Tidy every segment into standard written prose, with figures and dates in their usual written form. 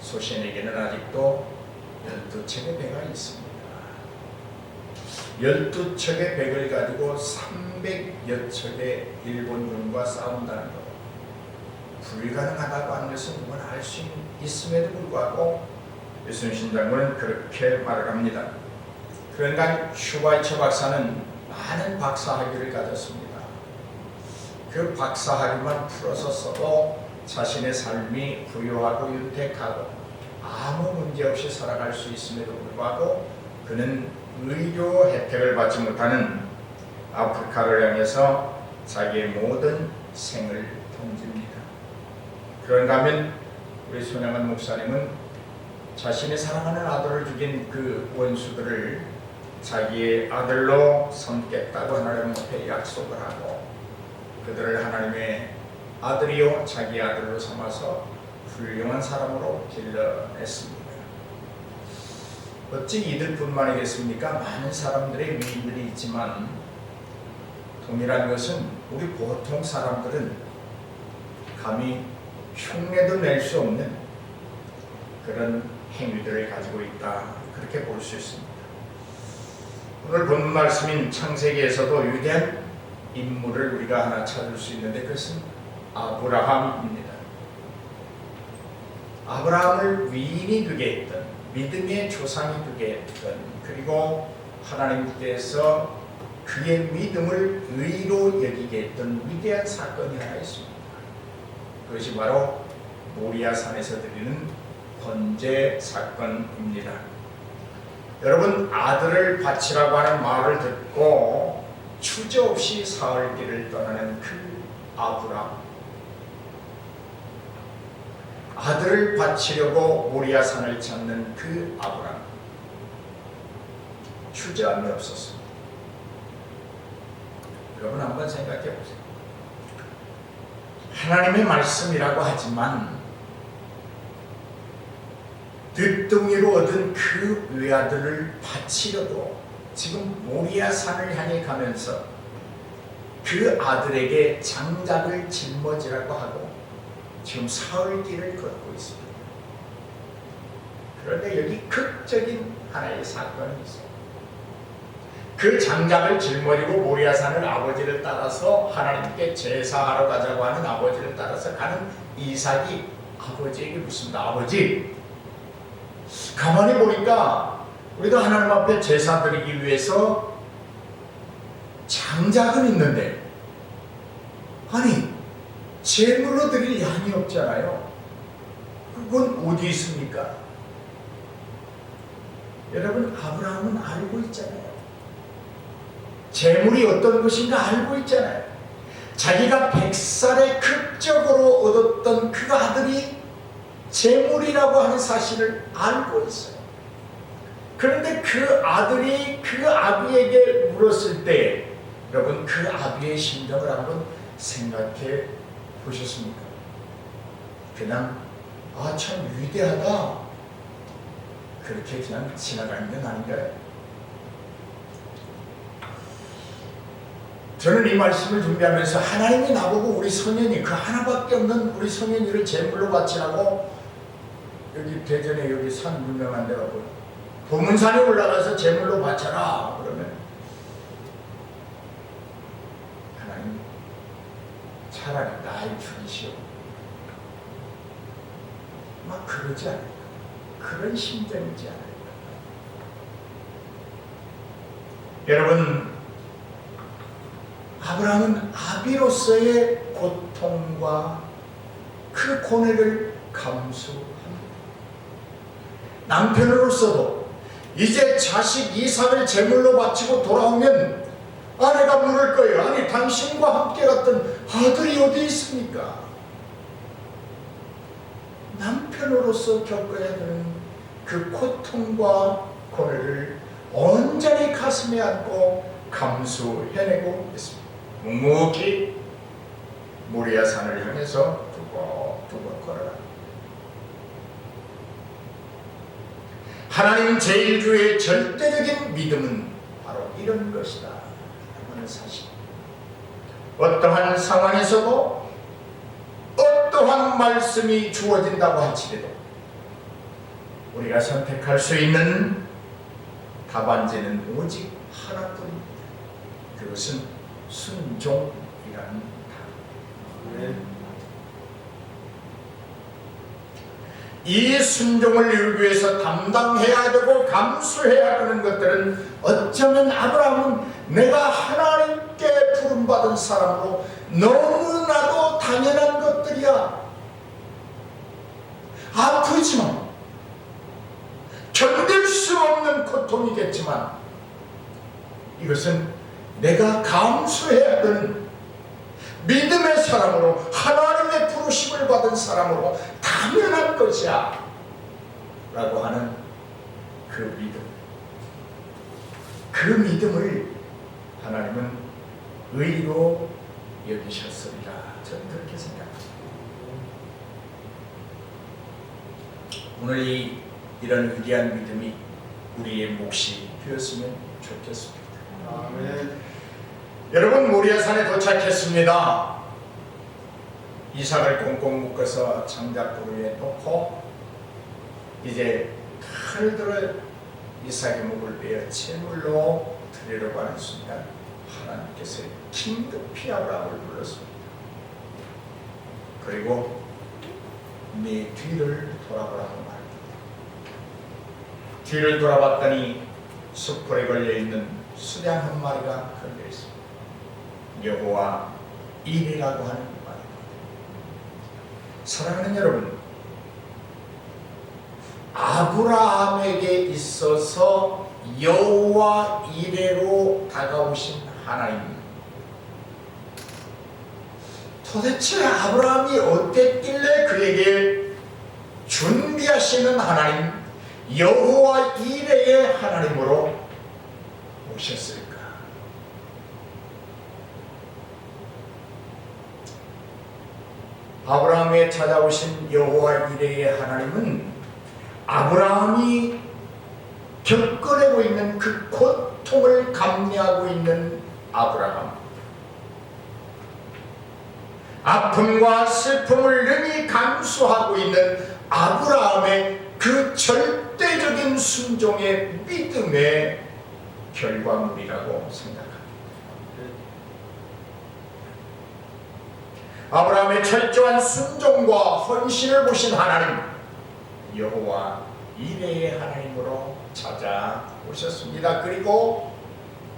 소신에게는 아직도 12척의 배가 있습니다. 12척의 백을 가지고 300여 척의 일본군과 싸운다는 것, 불가능하다고 하는 것은 누구나 알 수 있음에도 불구하고 유순신 장군은 그렇게 말을 합니다. 그러니까 슈바이처 박사는 많은 박사학위를 가졌습니다. 그 박사학위만 풀어서 써도 자신의 삶이 부유하고 윤택하고 아무 문제 없이 살아갈 수 있음에도 불구하고 그는 의료 혜택을 받지 못하는 아프리카를 향해서 자기의 모든 생을 던집니다. 그런가 하면 우리 손양원 목사님은 자신이 사랑하는 아들을 죽인 그 원수들을 자기의 아들로 삼겠다고 하나님 앞에 약속을 하고 그들을 하나님의 아들이요 자기 아들로 삼아서 훌륭한 사람으로 길러냈습니다. 어찌 이들뿐만이겠습니까? 많은 사람들의 위인들이 있지만 동일한 것은 우리 보통 사람들은 감히 흉내도 낼 수 없는 그런 행위들을 가지고 있다, 그렇게 볼 수 있습니다. 오늘 본 말씀인 창세기에서도 위대한 인물을 우리가 하나 찾을 수 있는데 그것은 아브라함입니다. 아브라함을 위인이 되게 했던, 믿음의 조상이 되게 했던, 그리고 하나님께서 그의 믿음을 의로 여기게 했던 위대한 사건이 하나 있습니다. 그것이 바로 모리아산에서 드리는 번제 사건입니다. 여러분, 아들을 바치라고 하는 말을 듣고 주저없이 사흘 길을 떠나는 그 아브라함, 아들을 바치려고 모리아산을 찾는 그 아브라함, 주저함이 없었습니다. 여러분 한번 생각해 보세요. 하나님의 말씀이라고 하지만 늦둥이로 얻은 그 외아들을 바치려고 지금 모리아산을 향해 가면서 그 아들에게 장작을 짊어지라고 하고 지금 사흘 길을 걷고 있습니다. 그런데 여기 극적인 하나의 사건이 있어요. 그 장작을 짊어지고 모리아산을 아버지를 따라서 하나님께 제사하러 가자고 하는 아버지를 따라서 가는 이삭이 아버지에게 묻습니다. 아버지, 가만히 보니까 우리가 하나님 앞에 제사 드리기 위해서 장작은 있는데 아니 제물로 드릴 양이 없잖아요. 그건 어디 있습니까? 여러분, 아브라함은 알고 있잖아요. 제물이 어떤 것인가 알고 있잖아요. 자기가 100살에 극적으로 얻었던 그 아들이 제물이라고 하는 사실을 알고 있어요. 그런데 그 아들이 그 아비에게 물었을 때 여러분, 그 아비의 심정을 한번 생각해 보셨습니까? 그냥 참 위대하다, 그렇게 그냥 지나가는 건 아닌가요? 저는 이 말씀을 준비하면서 하나님이 나보고 우리 성현이, 그 하나밖에 없는 우리 성현이를 제물로 바치라고, 여기 대전에 여기 산 유명한 데가 뭐예요? 보문산에 올라가서 제물로 바쳐라 그러면 하나님 차라리 나의 죽이시오, 막 그러지 않을까? 그런 심정이지 않을까? 여러분, 아브라함은 아비로서의 고통과 그 고뇌를 감수합니다. 남편으로서도 이제 자식 이삭을 제물로 바치고 돌아오면 아내가 물을 거예요. 아니, 당신과 함께 갔던 아들이 어디 있습니까? 남편으로서 겪어야 되는 그 고통과 고뇌를 온전히 가슴에 안고 감수해내고 있습니다. 묵묵히 모리아산을 향해서 두고 걸어라. 하나님 제1주의 절대적인 믿음은 바로 이런 것이다 하는 사실. 어떠한 상황에서도 어떠한 말씀이 주어진다고 할지라도 우리가 선택할 수 있는 답안지는 오직 하나뿐입니다. 그것은 순종이라는 답. 이 순종을 이루기 위해서 담당해야 되고 감수해야 하는 것들은 어쩌면 아브라함은 내가 하나님께 부름받은 사람으로 너무나도 당연한 것들이야. 아프지만 견딜 수 없는 고통이겠지만 이것은 내가 감수해야 되는 믿음의 사람으로 하나님의 부르심을 받은 사람으로 당연한 것이야 라고 하는 그 믿음, 그 믿음을 하나님은 의로 여기셨습니다. 저는 그렇게 생각합니다. 오늘 이런 위대한 믿음이 우리의 몫이 되었으면 좋겠습니다. 아멘. 여러분, 모리아산에 도착했습니다. 이삭을 꽁꽁 묶어서 장작불 위에 놓고 이제 칼을 들어 이삭의 목을 베어 제물로 드리려고 하는 순간 하나님께서 긴급히 아브라함을 불렀습니다. 그리고 네 뒤를 돌아보라고 말합니다. 뒤를 돌아봤더니 숯불에 걸려있는 수량 한 마리가 걸려있습니다. 여호와 일이라고 하는 말입니다. 사랑하는 여러분, 아브라함에게 있어서 여호와 이레로 다가오신 하나님, 도대체 아브라함이 어땠길래 그에게 준비하시는 하나님, 여호와 이레의 하나님으로 오셨을까? 아브라함에 찾아오신 여호와 이레의 하나님은 아브라함이 겪어내고 있는 그 고통을 감내하고 있는 아브라함, 아픔과 슬픔을 능히 감수하고 있는 아브라함의 그 절대적인 순종의 믿음의 결과물이라고 생각합니다. 아브라함의 철저한 순종과 헌신을 보신 하나님, 여호와 이레의 하나님으로 찾아오셨습니다. 그리고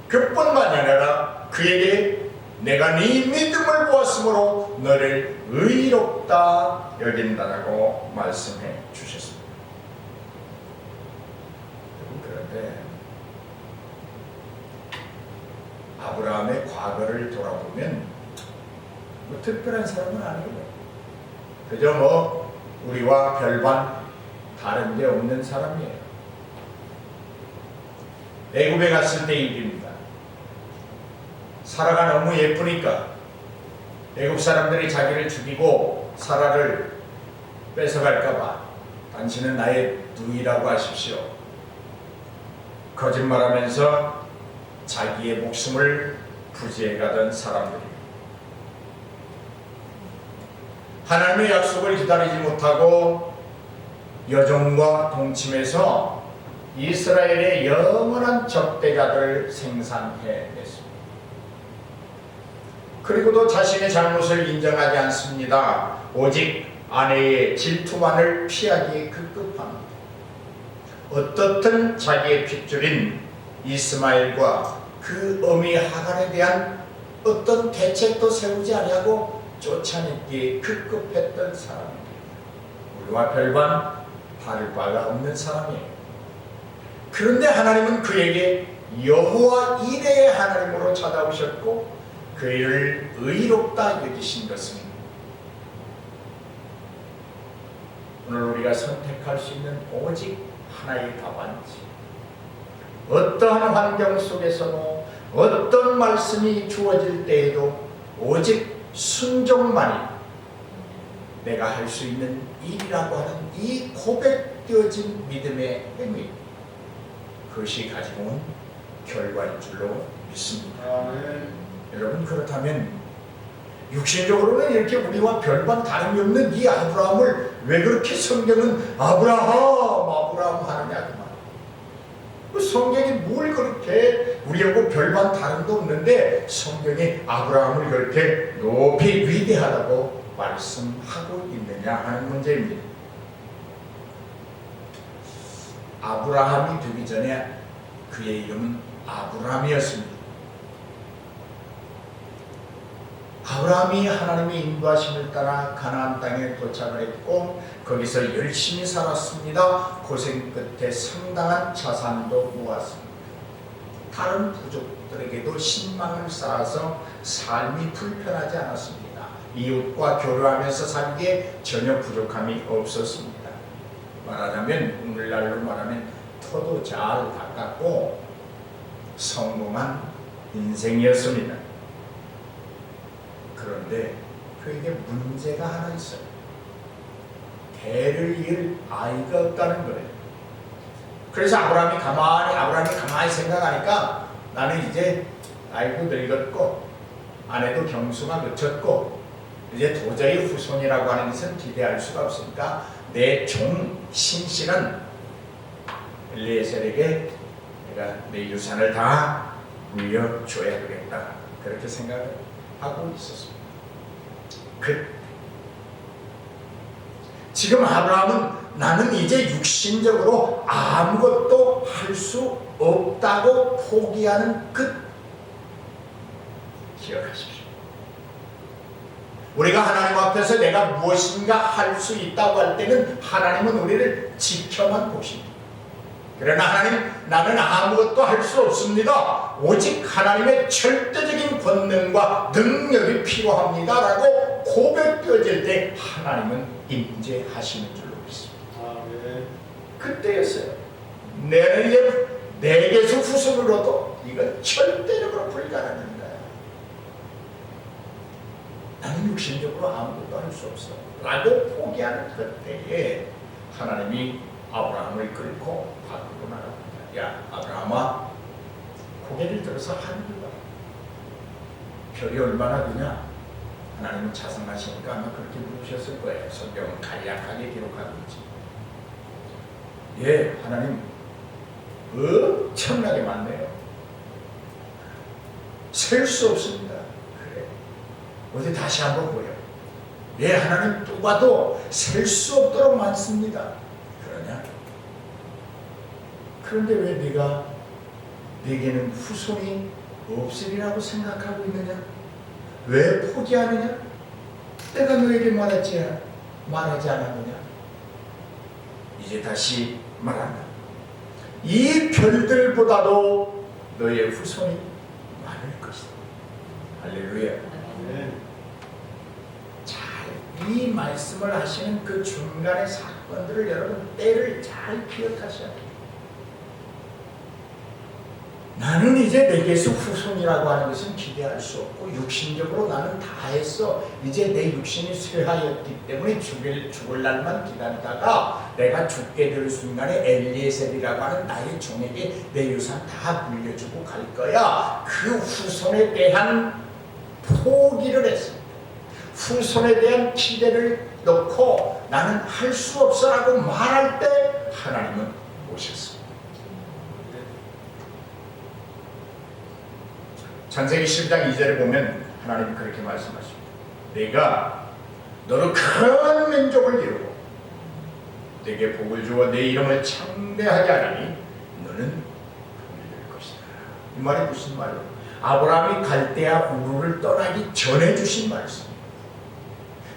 그뿐만이 아니라 그에게 내가 네 믿음을 보았으므로 너를 의롭다 여긴다라고 말씀해 주셨습니다. 그런데 아브라함의 과거를 돌아보면 뭐 특별한 사람은 아니에요. 그저 우리와 별반 다른 게 없는 사람이에요. 애굽에 갔을 때 일입니다. 사라가 너무 예쁘니까 애굽 사람들이 자기를 죽이고 사라를 뺏어갈까봐 당신은 나의 누이라고 하십시오. 거짓말하면서 자기의 목숨을 부지해가던 사람들입니다. 하나님의 약속을 기다리지 못하고 여종과 동침해서 이스라엘의 영원한 적대자들을 생산해냈습니다. 그리고도 자신의 잘못을 인정하지 않습니다. 오직 아내의 질투만을 피하기에 급급합니다. 어떻든 자기의 핏줄인 이스마엘과 그 어미 하간에 대한 어떤 대책도 세우지 아니하고 쫓아내기에 급급했던 사람입니다. 우리와 별반 다를 바가 없는 사람이에요. 그런데 하나님은 그에게 여호와 이레의 하나님으로 찾아오셨고 그를 의롭다 여기신 것은 오늘 우리가 선택할 수 있는 오직 하나의 답안지, 어떠한 환경 속에서도 어떤 말씀이 주어질 때에도 오직 순종만이 내가 할 수 있는 일이라고 하는 이 고백되어진 믿음의 행위, 그것이 가지고 온 결과인 줄로 믿습니다. 여러분, 그렇다면 육신적으로는 이렇게 우리와 별반 다름이 없는 이 아브라함을 왜 그렇게 성경은 아브라함 아브라함 하느냐 그 말. 그 성경이 뭘 그렇게 우리하고 별반 다름도 없는데 성경이 아브라함을 그렇게 높이 위대하다고 말씀하고 있느냐 하는 문제입니다. 아브라함이 되기 전에 그의 이름은 아브람이었습니다. 아브라함이 하나님의 인도하심을 따라 가나안 땅에 도착을 했고 거기서 열심히 살았습니다. 고생 끝에 상당한 자산도 모았습니다. 다른 부족들에게도 신망을 쌓아서 삶이 불편하지 않았습니다. 이웃과 교류하면서 살기에 전혀 부족함이 없었습니다. 말하자면 오늘날로 말하면 터도 잘 닦았고 성공한 인생이었습니다. 그런데 그에게 문제가 하나 있어요. 대를 이을 아이가 없다는 거예요. 그래서 아브라함이 가만히 생각하니까 나는 이제 나이도 늙었고 아내도 경수가 그쳤고 이제 도저히 후손이라고 하는 것은 기대할 수가 없으니까 내 종 신실한 엘리에셀에게 내가 내 유산을 다 물려줘야 되겠다. 그렇게 생각을 하고 있었습니다. 지금 아브라함은 나는 이제 육신적으로 아무것도 할 수 없다고 포기하는 끝. 기억하십시오. 우리가 하나님 앞에서 내가 무엇인가 할 수 있다고 할 때는 하나님은 우리를 지켜만 보십니다. 그러나 하나님, 나는 아무것도 할 수 없습니다. 오직 하나님의 절대적인 권능과 능력이 필요합니다 라고 고백되어질 때 하나님은 임재하시는 줄로 믿습니다. 그때였어요. 내는 이제 내게서 후손을 얻어 이건 절대적으로 불가능한 거야. 나는 육신적으로 아무것도 할 수 없어 라고 포기하는 그때에 하나님이 아브라함을 끌고 밖으로 나갑니다. 야 아브라함아, 고개를 들어서 하늘을 봐. 별이 얼마나 되냐? 하나님은 자상하시니까 아마 그렇게 부르셨을 거예요. 성경은 간략하게 기록하고 있지. 예, 하나님 엄청나게 많네요. 셀 수 없습니다. 그래, 어디 다시 한번 보여. 예, 하나님 또 봐도 셀 수 없도록 많습니다. 그러냐? 그런데 왜 내게는 후손이 없으리라고 생각하고 있느냐? 왜 포기하느냐? 내가 너에게 말하지 않았느냐? 이제 다시 말한다. 이 별들보다도 너의 후손이 많을 것이다. 할렐루야. 이 말씀을 하시는 그 중간의 사건들을 여러분 때를 잘 기억하셔야 돼요. 나는 이제 내게서 후손이라고 하는 것은 기대할 수 없고 육신적으로 나는 다 했어. 이제 내 육신이 쇠하였기 때문에 죽을 날만 기다리다가 내가 죽게 될 순간에 엘리에셀이라고 하는 나의 종에게 내 유산 다 물려주고 갈 거야. 그 후손에 대한 포기를 했습니다. 후손에 대한 기대를 놓고 나는 할 수 없어라고 말할 때 하나님은 오셨습니다. 창세기 12장 2절에 보면 하나님이 그렇게 말씀하십니다. 내가 너로 큰 민족을 이루고 내게 복을 주어 내 이름을 창대하게 하리니 너는 복이 될 것이다. 이 말이 무슨 말이에요? 아브라함이 갈대아 우르를 떠나기 전에 주신 말씀.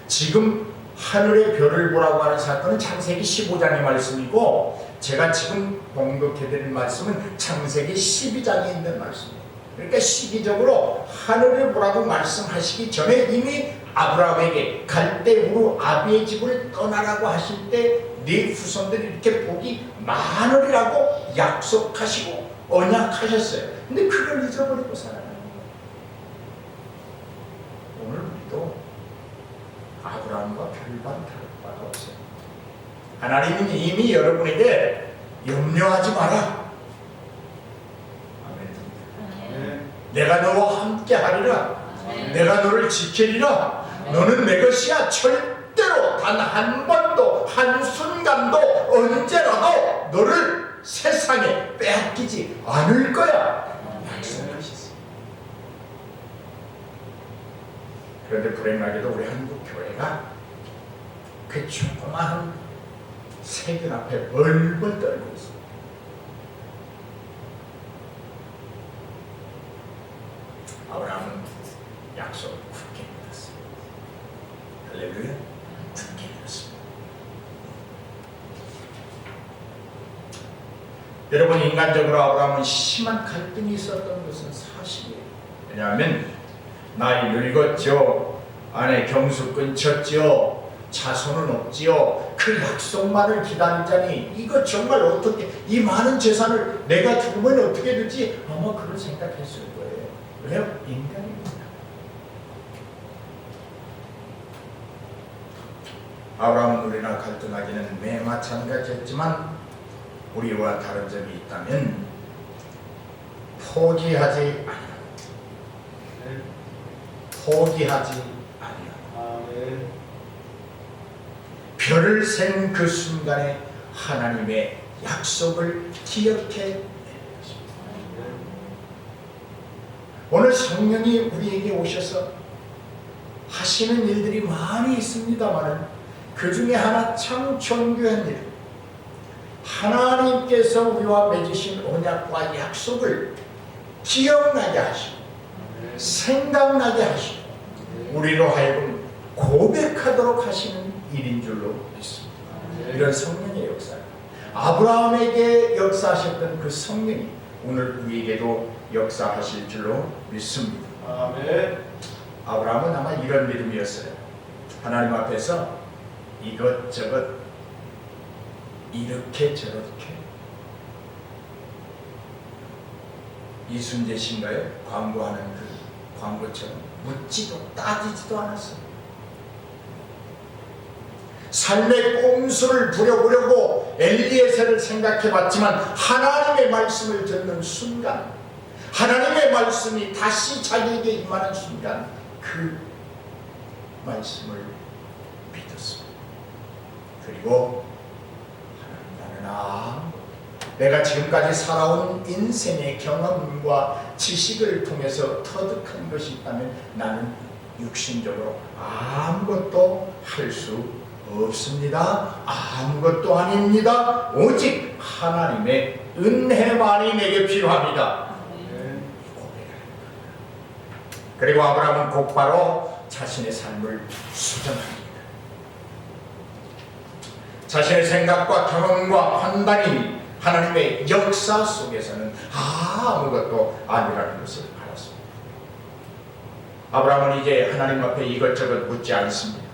지금 하늘의 별을 보라고 하는 사건은 창세기 15장의 말씀이고 제가 지금 봉독해드릴 말씀은 창세기 12장에 있는 말씀입니다. 그러니까 시기적으로 하늘을 보라고 말씀하시기 전에 이미 아브라함에게 갈대 우르 아비의 집을 떠나라고 하실 때 네 후손들이 이렇게 복이 많으리라고 약속하시고 언약하셨어요. 근데 그걸 잊어버리고 살아가는 거예요. 오늘 우리도 아브라함과 별반 다를 바가 없어요. 하나님은 이미 여러분에게 염려하지 마라. 아멘. 내가 너와 함께 하리라. 내가 너를 지키리라. 너는 내 것이야. 절대로 단 한 번도 한순간도 언제라도 너를 세상에 빼앗기지 않을 거야 약속하셨어요. 그런데 불행하게도 우리 한국 교회가 그 조그마한 세균 앞에 벌벌 떨고 있습니다. 아브라함은 약속을 굳게 믿었습니다. 할렐루야. 굳게 믿었습니다. 여러분, 인간적으로 아브라함은 심한 갈등이 있었던 것은 사실이에요. 왜냐하면 나이 늙었죠. 아내 경수 끊쳤죠. 자손은 없지요. 그 약속만을 기다리자니 이거 정말 어떻게 이 많은 재산을 내가 죽으면 어떻게 되지? 아마 그런 생각했을 거예요. 왜요? 인간입니다. 아브라함은 우리나 갈등하기는 매 마찬가지였지만 우리와 다른 점이 있다면 포기하지 아니하고 포기하지 아니하고 별을 센 그 순간에 하나님의 약속을 기억해 내는 것입니다. 오늘 성령이 우리에게 오셔서 하시는 일들이 많이 있습니다만 그 중에 하나 참 존귀한 일, 하나님께서 우리와 맺으신 언약과 약속을 기억나게 하시고 생각나게 하시고 우리로 하여금 고백하도록 하시는 일인 줄로 믿습니다. 이런 성령의 역사, 아브라함에게 역사하셨던 그 성령이 오늘 우리에게도 역사하실 줄로 믿습니다. 아멘. 아브라함은 아마 이런 믿음이었어요. 하나님 앞에서 이것저것 이렇게 저렇게, 이순재 씨인가요? 광고하는 그 광고처럼 묻지도 따지지도 않았어요. 삶의 꼼수를 부려보려고 엘리에셀을 생각해봤지만 하나님의 말씀을 듣는 순간, 하나님의 말씀이 다시 자기에게 임하는 순간 그 말씀을 믿었습니다. 그리고 나는 내가 지금까지 살아온 인생의 경험과 지식을 통해서 터득한 것이 있다면 나는 육신적으로 아무것도 할 수 없습니다. 아무것도 아닙니다. 오직 하나님의 은혜만이 내게 필요합니다. 그리고 아브라함은 곧바로 자신의 삶을 수정합니다. 자신의 생각과 경험과 판단이 하나님의 역사 속에서는 아무것도 아니라는 것을 알았습니다. 아브라함은 이제 하나님 앞에 이것저것 묻지 않습니다.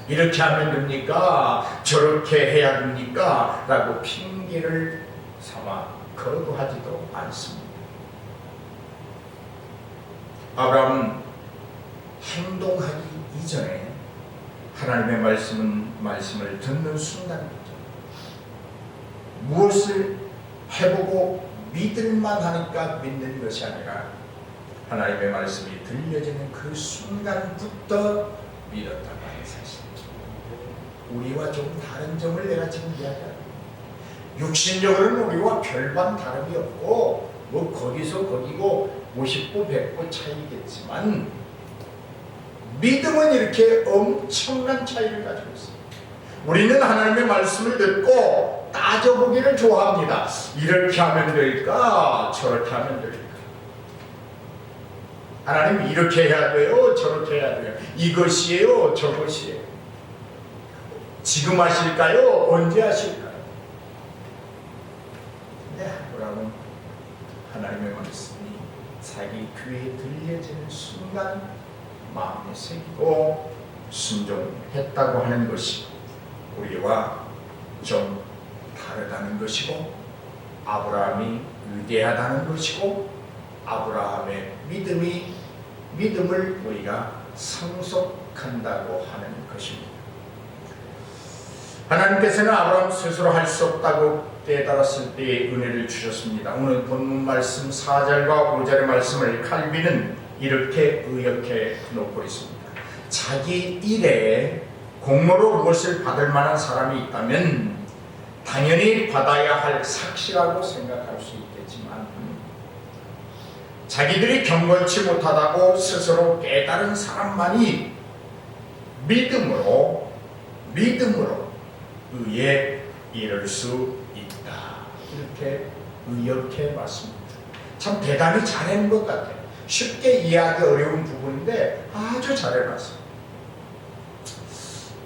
이렇게 하면 됩니까? 저렇게 해야 됩니까? 라고 핑계를 삼아 거부하지도 않습니다. 아브라함은 행동하기 이전에 하나님의 말씀을 듣는 순간부터 무엇을 해보고 믿을만 하니까 믿는 것이 아니라 하나님의 말씀이 들려지는 그 순간부터 믿었다고 하는 사실. 우리와 좀 다른 점을 내가 지금 이야기합니다. 육신적으로는 우리와 별반 다름이 없고 뭐 거기서 거기고 50부 100부 차이겠지만 믿음은 이렇게 엄청난 차이를 가지고 있습니다. 우리는 하나님의 말씀을 듣고 따져보기를 좋아합니다. 이렇게 하면 될까? 저렇게 하면 될까? 하나님 이렇게 해야 돼요? 저렇게 해야 돼요? 이것이에요? 저것이에요? 지금 하실까요? 언제 하실까요? 근데 아브라함은 하나님의 말씀이 자기 귀에 들려지는 순간 마음에 새기고 순종했다고 하는 것이 우리와 좀 다르다는 것이고, 아브라함이 위대하다는 것이고, 아브라함의 믿음을 우리가 상속한다고 하는 것입니다. 하나님께서는 아브라함 스스로 할 수 없다고 깨달았을 때의 은혜를 주셨습니다. 오늘 본문 말씀 4절과 5절의 말씀을 칼빈은 이렇게 의역해 놓고 있습니다. 자기 일에 공로로 무엇을 받을 만한 사람이 있다면 당연히 받아야 할 삭시라고 생각할 수 있겠지만, 자기들이 경건치 못하다고 스스로 깨달은 사람만이 믿음으로 의에 이를 수 있다. 이렇게 의역해 봤습니다. 참 대단히 잘한 것 같아요. 쉽게 이해하기 어려운 부분인데 아주 잘해봤어요.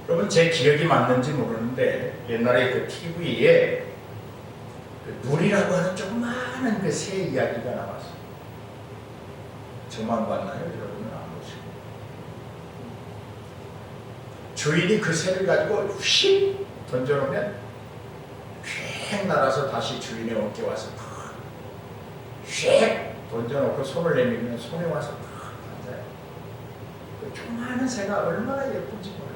여러분, 제 기억이 맞는지 모르는데 옛날에 그 TV에 그 누리라고 하는 조그마한 그 새 이야기가 나왔어요. 저만 봤나요? 여러분은 안 보시고. 주인이 그 새를 가지고 휙 던져놓으면 휙 날아서 다시 주인의 어깨 와서 휙 던져놓고 손을 내밀면 손에 와서 앉아요. 그 조그마한 새가 얼마나 예쁜지 몰라요.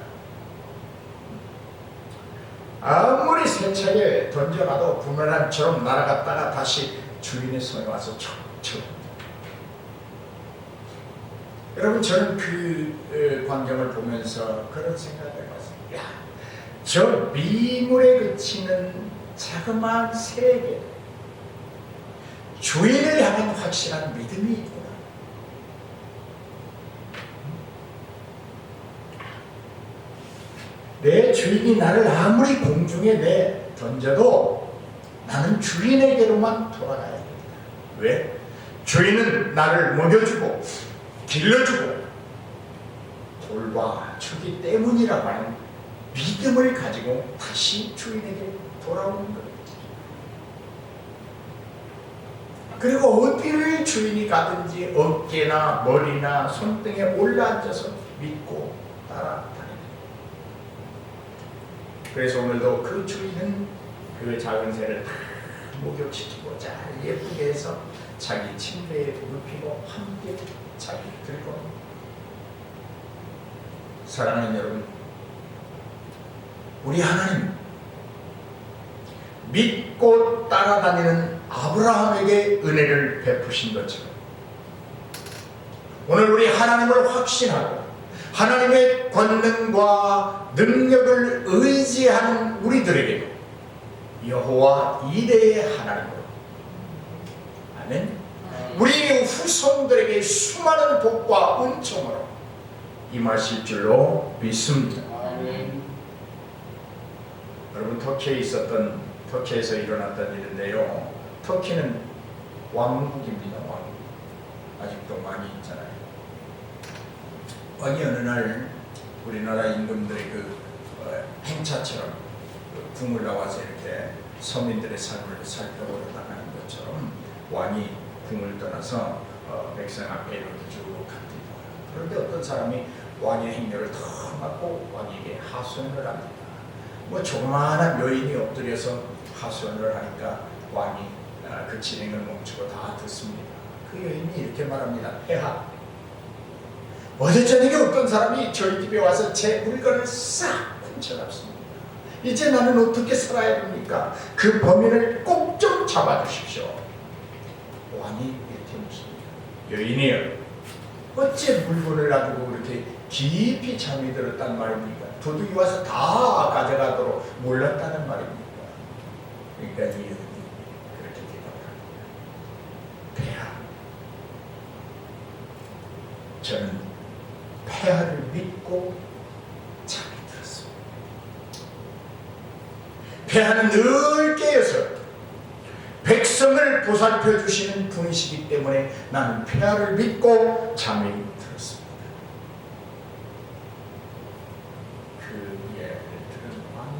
아무리 세차게 던져놔도 부메랑처럼 날아갔다가 다시 주인의 손에 와서 척척. 여러분, 저는 그 광경을 보면서 그런 생각을 해봤어요. 야, 저 미물에 그치는 자그마한 새에게 주인을 향한 확실한 믿음이 있구나. 내 주인이 나를 아무리 공중에 던져도 나는 주인에게로만 돌아가야 된다. 왜? 주인은 나를 먹여주고 길러주고 돌봐주기 때문이라고 하는 믿음을 가지고 다시 주인에게 돌아오는 거예요. 그리고 어디를 주인이 가든지 어깨나 머리나 손등에 올라앉아서 믿고 따라다니는. 그래서 오늘도 그 주인은 그 작은 새를 다 목욕시키고 잘 예쁘게 해서 자기 침대에 눕히고 함께 자기 들고. 사랑하는 여러분, 우리 하나님 믿고 따라다니는 아브라함에게 은혜를 베푸신 것처럼 오늘 우리 하나님을 확신하고 하나님의 권능과 능력을 의지하는 우리들에게도 여호와 이레의 하나님으로, 아멘, 우리 후손들에게 수많은 복과 은총으로 임하실 줄로 믿습니다. 아멘. 여러분, 터키에서 일어났던 일인데요, 터키는 왕국입니다. 왕국. 아직도 많이 있잖아요. 왕이 어느 날 우리나라 임금들의 그 행차처럼 궁을 나와서 이렇게 서민들의 삶을 살펴보러 나가는 것처럼 왕이 궁을 떠나서 백성 앞에 이렇게 쭉 갑니다. 그런데 어떤 사람이 왕의 행렬을 더 막고 왕에게 하소연을 합니다. 뭐 조그마한 여인이 엎드려서 하소연을 하니까 왕이 그 진행을 멈추고 다 듣습니다. 그 여인이 이렇게 말합니다. 폐하, 어제 저녁에 어떤 사람이 저희 집에 와서 제 물건을 싹 훔쳐갔습니다. 이제 나는 어떻게 살아야 됩니까? 그 범인을 꼭 좀 잡아주십시오. 왕이 이렇게 묻습니다. 여인이요, 어째 물건을 가지고 그렇게 깊이 잠이 들었단 말입니까? 도둑이 와서 다 가져가도록 몰랐다는 말입니까? 그러니까 이 여인이 그렇게 대답합니다. 폐하, 저는 폐하를 믿고 잠이 들었습니다. 폐하는 늘 깨어서 백성을 보살펴 주시는 분이시기 때문에 나는 폐하를 믿고 잠이 들었습니다. 그 예를 들은 왕이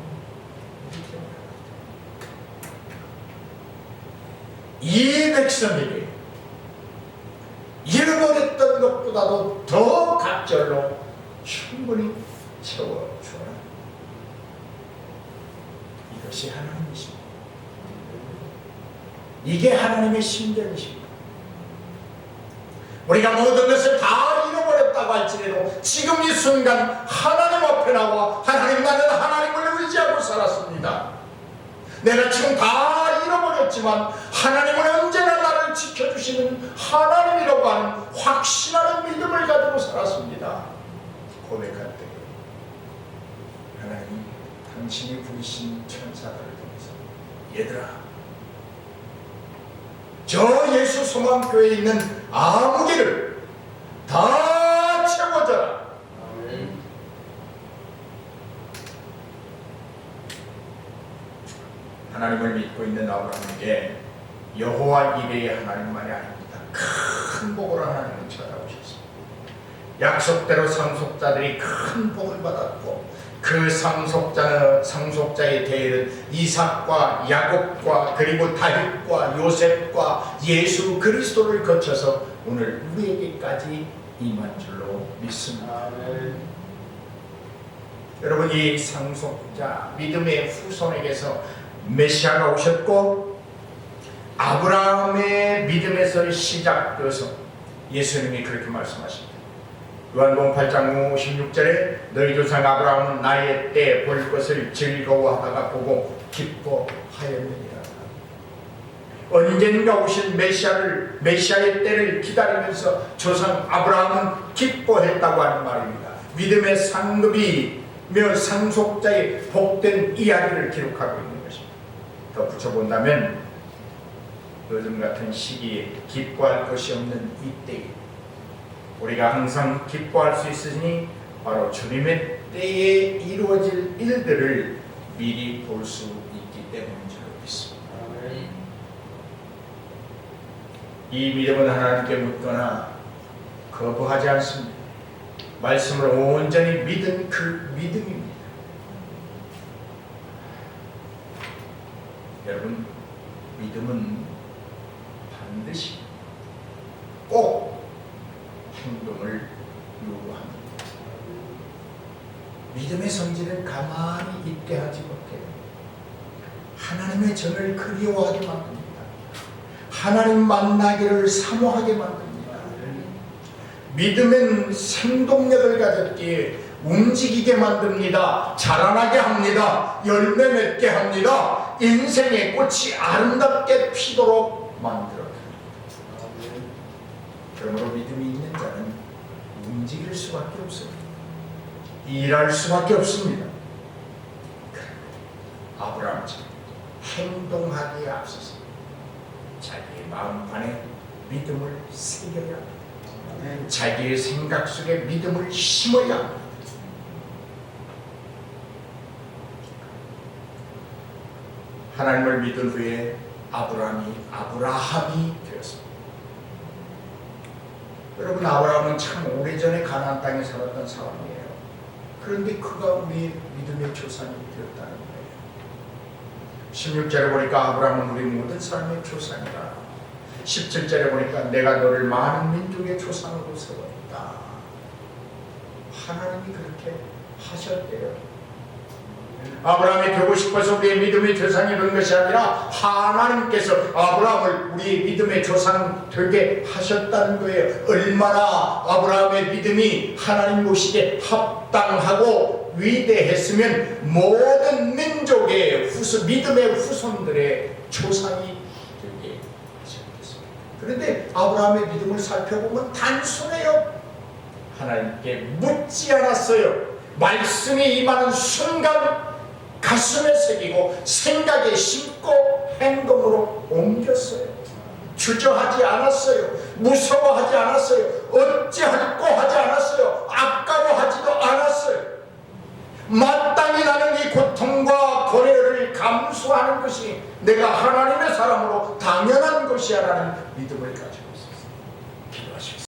이 백성에게 잃어버렸던 것보다도 더 갑절로 충분히 채워주어라. 이것이 하나님이십니다. 이게 하나님의 심정이십니다. 우리가 모든 것을 다 잃어버렸다고 할지라도 지금 이 순간 하나님 앞에 나와 하나님, 나는 하나님을 의지하고 살았습니다. 내가 지금 다 잃어버렸지만 하나님은 언제나 나를 지켜주시는 하나님이라고 하는 확신하는 믿음을 가지고 살았습니다. 고백할 때 하나님, 당신이 부르신 천사들을 통해서 얘들아, 저 예수 소망교회에 있는 아무개를 다 채워줘라. 하나님을 믿고 있는 아브라함에게 여호와 이레의 하나님만이 아닙니다. 큰 복을 하나님은 찾아오셨습니다. 약속대로 상속자들이 큰 복을 받았고, 그 상속자의 대를 이삭과 야곱과 그리고 다윗과 요셉과 예수 그리스도를 거쳐서 오늘 우리에게까지 임한 줄로 믿습니다. 여러분, 이 상속자 믿음의 후손에게서 메시아가 오셨고, 아브라함의 믿음에서 시작되어서 예수님이 그렇게 말씀하십니다. 요한복음 8장 56절에 너희 조상 아브라함은 나의 때 볼 것을 즐거워하다가 보고 기뻐하였느니라. 언젠가 오실 메시아의 때를 기다리면서 조상 아브라함은 기뻐했다고 하는 말입니다. 믿음의 상급이며 상속자의 복된 이야기를 기록하고 있는 것입니다. 더 붙여본다면 요즘 같은 시기에 기뻐할 것이 없는 이때에 우리가 항상 기뻐할 수 있으니 바로 주님의 때에 이루어질 일들을 미리 볼 수 있기 때문인 줄 믿습니다. 이 믿음은 하나님께 묻거나 거부하지 않습니다. 말씀을 온전히 믿은 그 믿음입니다. 여러분, 믿음은 반드시 꼭 행동을 요구합니다. 믿음의 성질은 가만히 있게 하지 못해요. 하나님의 전을 그리워하게 만듭니다. 하나님 만나기를 사모하게 만듭니다. 믿음은 생동력을 가졌기에 움직이게 만듭니다. 자라나게 합니다. 열매 맺게 합니다. 인생의 꽃이 아름답게 피도록 만들어줍니다. 그러므로 믿음이 있는 자는 움직일 수밖에 없습니다. 일할 수밖에 없습니다. 아브라함처럼 행동하기에 앞서서 자기의 마음판에 믿음을 새겨야 합니다. 자기의 생각 속에 믿음을 심어야 합니다. 하나님을 믿은 후에 아브라함이 되었습니다. 여러분, 아브라함은 참 오래전에 가나안 땅에 살았던 사람이에요. 그런데 그가 우리의 믿음의 조상이 되었다는 거예요. 16절에 보니까 아브라함은 우리 모든 사람의 조상이다. 17절에 보니까 내가 너를 많은 민족의 조상으로 세웠다. 하나님이 그렇게 하셨대요. 아브라함이 되고 싶어서 우리의 믿음의 조상이 된 것이 아니라 하나님께서 아브라함을 우리의 믿음의 조상 되게 하셨다는 거예요. 얼마나 아브라함의 믿음이 하나님 보시기에 합당하고 위대했으면 모든 민족의 믿음의 후손들의 조상이 되게 하셨겠습니다. 그런데 아브라함의 믿음을 살펴보면 단순해요. 하나님께 묻지 않았어요. 말씀이 임하는 순간 가슴에 새기고 생각에 심고 행동으로 옮겼어요. 주저하지 않았어요. 무서워하지 않았어요. 어찌할꼬 하지 않았어요. 아까워하지도 않았어요. 마땅히 나는 이 고통과 고뇌를 감수하는 것이 내가 하나님의 사람으로 당연한 것이야 라는 믿음을 가지고 있었어요. 기도하십시오.